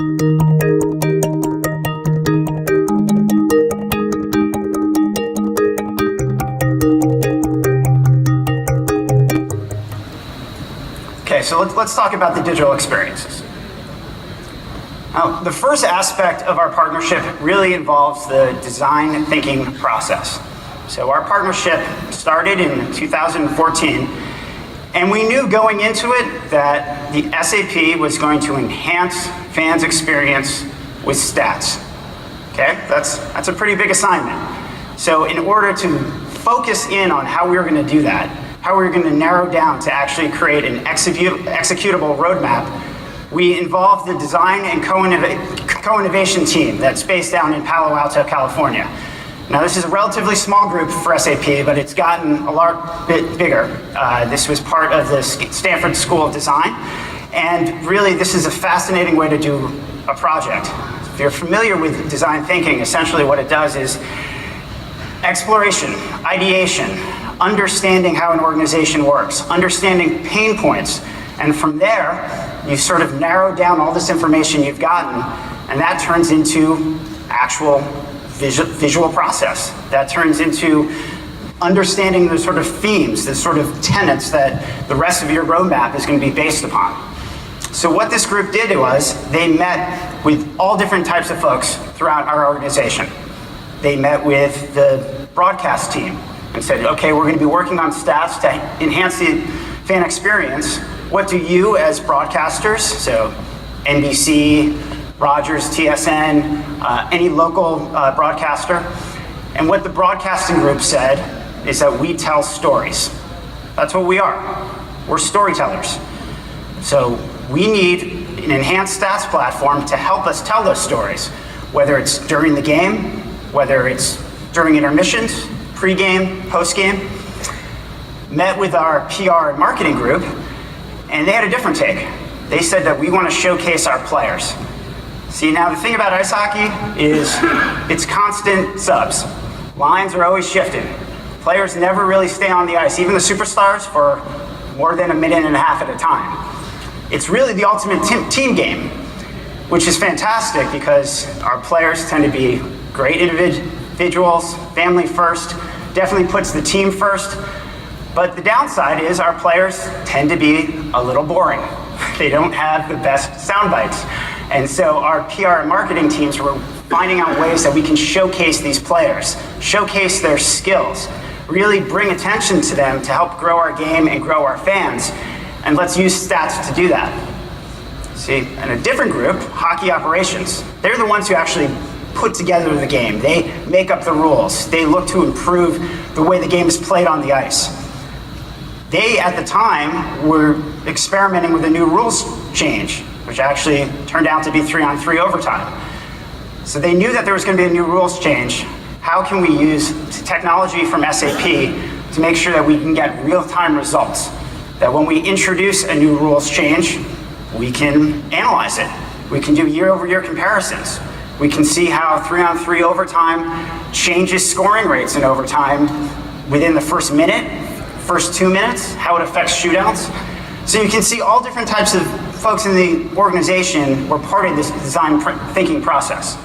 Okay, so let's talk about the digital experiences. Now, the first aspect of our partnership really involves the design thinking process. So our partnership started in 2014, and we knew going into it that the SAP was going to enhance fans' experience with stats. Okay, that's a pretty big assignment. So in order to focus in on how we were going to do that, how we were going to narrow down to actually create an executable roadmap, we involved the design and co-innovation team that's based down in Palo Alto, California. Now, this is a relatively small group for SAP, but it's gotten a lot bit bigger. This was part of the Stanford School of Design, and really this is a fascinating way to do a project. If you're familiar with design thinking, essentially what it does is exploration, ideation, understanding how an organization works, understanding pain points, and from there, you sort of narrow down all this information you've gotten, and that turns into actual visual process. That turns into understanding the sort of themes, the sort of tenets that the rest of your roadmap is going to be based upon. So what this group did was they met with all different types of folks throughout our organization. They met with the broadcast team and said, okay, we're going to be working on stats to enhance the fan experience. What do you as broadcasters, so NBC, Rogers, TSN, any local broadcaster, and what the broadcasting group said is that we tell stories. That's what we are. We're storytellers. So we need an enhanced stats platform to help us tell those stories, whether it's during the game, whether it's during intermissions, pre-game, post-game. Met with our PR and marketing group, and they had a different take. They said that we want to showcase our players. See, now the thing about ice hockey is it's constant subs. Lines are always shifting. Players never really stay on the ice, even the superstars, for more than a minute and a half at a time. It's really the ultimate team game, which is fantastic because our players tend to be great individuals, family first, definitely puts the team first. But the downside is our players tend to be a little boring. They don't have the best sound bites. And so our PR and marketing teams were finding out ways that we can showcase these players, showcase their skills, really bring attention to them to help grow our game and grow our fans. And let's use stats to do that. See, and a different group, hockey operations, they're the ones who actually put together the game. They make up the rules. They look to improve the way the game is played on the ice. They, at the time, were experimenting with a new rules change, which actually turned out to be 3-on-3 overtime. So they knew that there was going to be a new rules change. How can we use technology from SAP to make sure that we can get real-time results? That when we introduce a new rules change, we can analyze it. We can do year-over-year comparisons. We can see how 3-on-3 overtime changes scoring rates in overtime within the first minute, first 2 minutes, how it affects shootouts. So you can see all different types of folks in the organization were part of this design thinking process.